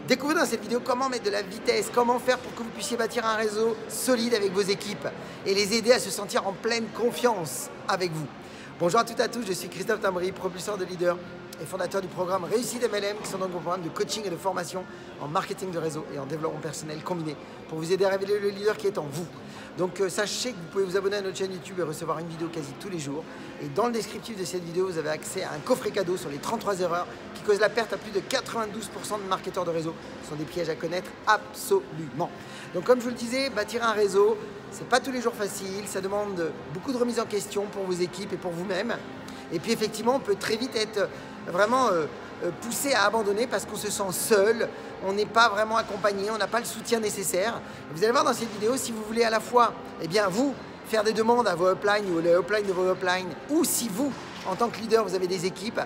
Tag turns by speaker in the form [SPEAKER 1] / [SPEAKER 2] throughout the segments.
[SPEAKER 1] Découvrez dans cette vidéo comment mettre de la vitesse, comment faire pour que vous puissiez bâtir un réseau solide avec vos équipes et les aider à se sentir en pleine confiance avec vous. Bonjour à toutes et à tous, je suis Christophe Tambry, propulseur de leader et fondateur du programme Réussite MLM, qui sont donc vos programmes de coaching et de formation en marketing de réseau et en développement personnel combiné pour vous aider à révéler le leader qui est en vous. Donc sachez que vous pouvez vous abonner à notre chaîne YouTube et recevoir une vidéo quasi tous les jours. Et dans le descriptif de cette vidéo, vous avez accès à un coffret cadeau sur les 33 erreurs qui causent la perte à plus de 92% de marketeurs de réseau. Ce sont des pièges à connaître absolument. Donc comme je vous le disais, bâtir un réseau, c'est pas tous les jours facile, ça demande beaucoup de remise en question pour vos équipes et pour vous-même. Et puis effectivement, on peut très vite être vraiment poussé à abandonner parce qu'on se sent seul, on n'est pas vraiment accompagné, on n'a pas le soutien nécessaire. Vous allez voir dans cette vidéo, si vous voulez à la fois, vous, faire des demandes à vos uplines ou les uplines de vos uplines, ou si vous, en tant que leader, vous avez des équipes,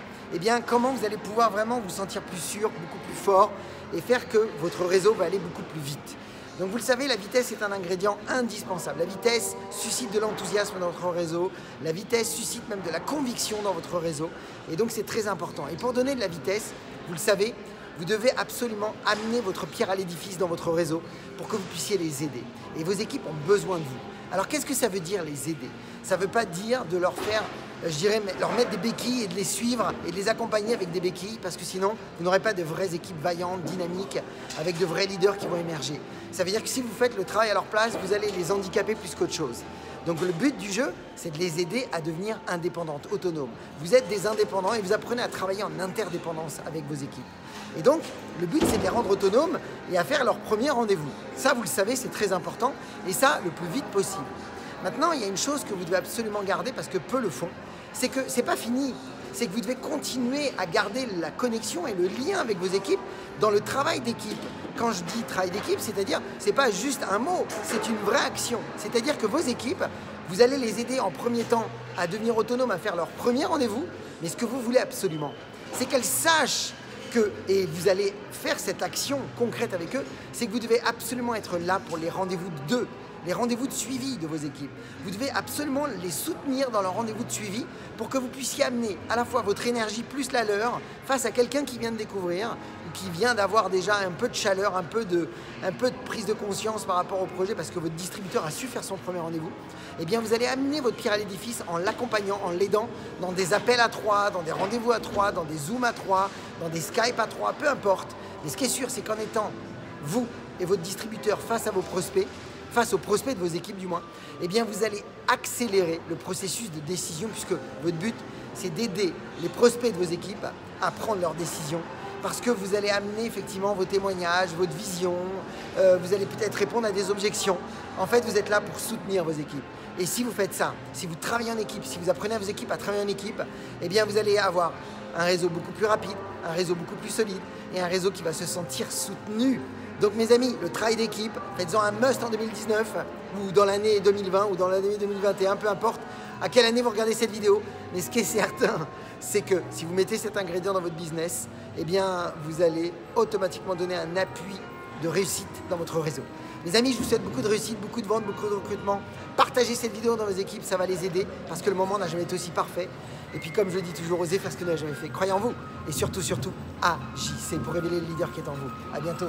[SPEAKER 1] comment vous allez pouvoir vraiment vous sentir plus sûr, beaucoup plus fort et faire que votre réseau va aller beaucoup plus vite. Donc vous le savez, la vitesse est un ingrédient indispensable. La vitesse suscite de l'enthousiasme dans votre réseau, la vitesse suscite même de la conviction dans votre réseau, et donc c'est très important. Et pour donner de la vitesse, vous le savez, vous devez absolument amener votre pierre à l'édifice dans votre réseau pour que vous puissiez les aider. Et vos équipes ont besoin de vous. Alors qu'est-ce que ça veut dire les aider? Ça ne veut pas dire de leur faire, leur mettre des béquilles et de les suivre et de les accompagner avec des béquilles, parce que sinon, vous n'aurez pas de vraies équipes vaillantes, dynamiques, avec de vrais leaders qui vont émerger. Ça veut dire que si vous faites le travail à leur place, vous allez les handicaper plus qu'autre chose. Donc le but du jeu, c'est de les aider à devenir indépendantes, autonomes. Vous êtes des indépendants et vous apprenez à travailler en interdépendance avec vos équipes. Et donc, le but, c'est de les rendre autonomes et à faire leur premier rendez-vous. Ça, vous le savez, c'est très important, et ça, le plus vite possible. Maintenant, il y a une chose que vous devez absolument garder, parce que peu le font, c'est que c'est pas fini. C'est que vous devez continuer à garder la connexion et le lien avec vos équipes dans le travail d'équipe. Quand je dis travail d'équipe, c'est-à-dire, c'est pas juste un mot, c'est une vraie action. C'est-à-dire que vos équipes, vous allez les aider en premier temps à devenir autonomes, à faire leur premier rendez-vous, mais ce que vous voulez absolument, c'est qu'elles sachent et vous allez faire cette action concrète avec eux, c'est que vous devez absolument être là pour les rendez-vous de les rendez-vous de suivi de vos équipes. Vous devez absolument les soutenir dans leurs rendez-vous de suivi pour que vous puissiez amener à la fois votre énergie plus la leur face à quelqu'un qui vient de découvrir ou qui vient d'avoir déjà un peu de chaleur, un peu de prise de conscience par rapport au projet parce que votre distributeur a su faire son premier rendez-vous. Eh bien, vous allez amener votre pierre à l'édifice en l'accompagnant, en l'aidant dans des appels à 3, dans des rendez-vous à 3, dans des Zooms à 3, dans des Skype à 3, peu importe. Mais ce qui est sûr, c'est qu'en étant vous et votre distributeur face à vos prospects, face aux prospects de vos équipes du moins, eh bien vous allez accélérer le processus de décision puisque votre but, c'est d'aider les prospects de vos équipes à prendre leurs décisions parce que vous allez amener effectivement vos témoignages, votre vision, vous allez peut-être répondre à des objections. En fait, vous êtes là pour soutenir vos équipes. Et si vous faites ça, si vous travaillez en équipe, si vous apprenez à vos équipes à travailler en équipe, eh bien vous allez avoir un réseau beaucoup plus rapide, un réseau beaucoup plus solide et un réseau qui va se sentir soutenu. Donc mes amis, le travail d'équipe, faites-en un must en 2019 ou dans l'année 2020 ou dans l'année 2021, peu importe à quelle année vous regardez cette vidéo. Mais ce qui est certain, c'est que si vous mettez cet ingrédient dans votre business, eh bien vous allez automatiquement donner un appui de réussite dans votre réseau. Mes amis, je vous souhaite beaucoup de réussite, beaucoup de ventes, beaucoup de recrutement. Partagez cette vidéo dans vos équipes, ça va les aider parce que le moment n'a jamais été aussi parfait. Et puis comme je le dis toujours, osez faire ce que vous n'avez jamais fait. Croyez en vous et surtout, agissez pour révéler le leader qui est en vous. À bientôt.